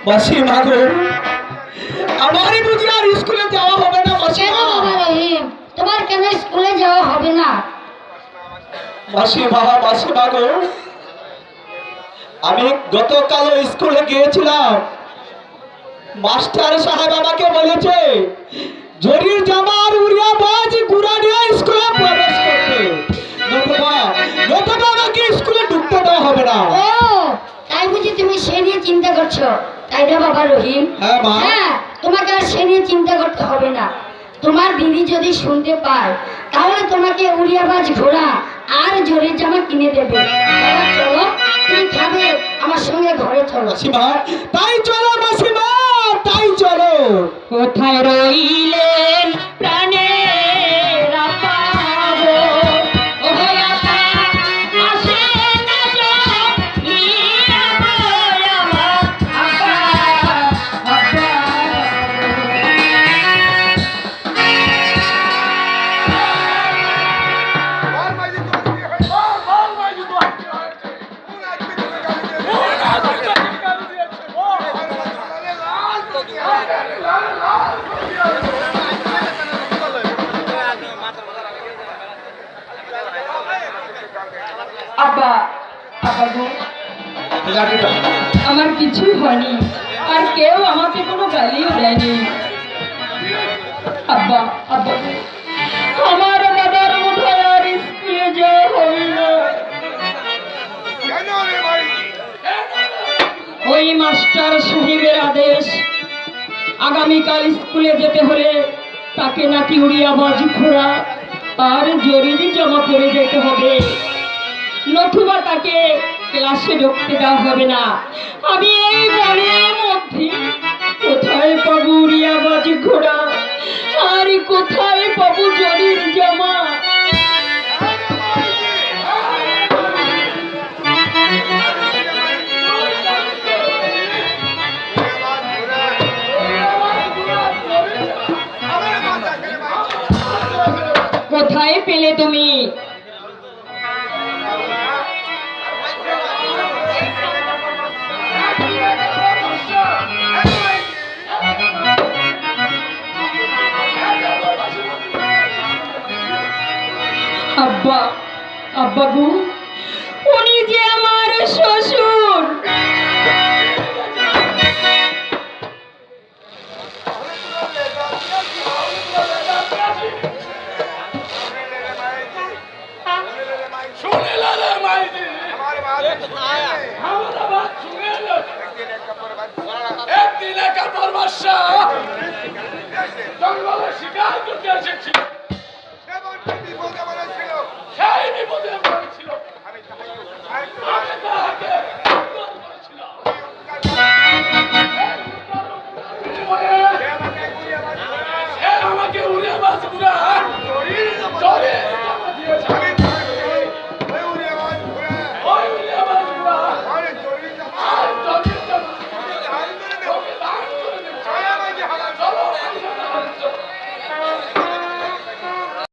মাসি মাগো, আমারই বুঝি আর স্কুলে যাওয়া হবে না মাসি? কেন বাবা রহিম, তোমার কেন স্কুলে যাওয়া হবে না? মাসি মাগো, আমি গতকাল স্কুলে গিয়েছিলাম, মাস্টার সাহেব আমাকে বলেছে জরির জামার উড়িয়া বাজ গুড়া নিয়ে স্কুলে প্রবেশ করতে, নতুবা আমাকে স্কুলে ঢুকতে দেওয়া হবে না। ও তাই বুঝি তুমি সে নিয়ে চিন্তা করছো, তাই না বাবা রহিম? হ্যাঁ মা। হ্যাঁ, তোমাকে আর সে নিয়ে চিন্তা করতে হবে না। তোমার দিদি যদি শুনতে পায় তাহলে তোমাকে উড়িয়াবাজ ঘোড়া আর জরির জামা কিনে দেবে। বাবা চলো, তুমি খাবে, আমার সঙ্গে ঘরে চলো। মাসিমা, তাই চলো মাসিমা, তাই চলো। কোথায় রইলেন প্রাণের আপা গো, ও আপা আসেন না যে নিয়া বল আমার আপা, আপা। আব্বা, আব্বা গো, আমার কিছুই হয়নি, আর কেউ আমাকে কোনো গালিও দেয়নি। আব্বা, আব্বা গো, আমার দাদার বোধহয় আর স্কুলে যাওয়া হবে না। ওই মাস্টার সাহেবের আদেশ, আগামীকাল স্কুলে যেতে হলে তাকে নাকি উড়িয়াবাজ ঘোড়া আর জরির জামা পরে যেতে হবে, নতুবা তাকে ক্লাসে ঢুকতে দেওয়া হবে না। আমি এই বনের মধ্যে কোথায় পাবো উড়িয়াবাজ ঘোড়া আর কোথায় পাবো জরির জামা? কোথায় পেলে তুমি? আব্বা, আব্বা গো, উনি যে আমার শ্বশুর। একদিন একা পর বাদশা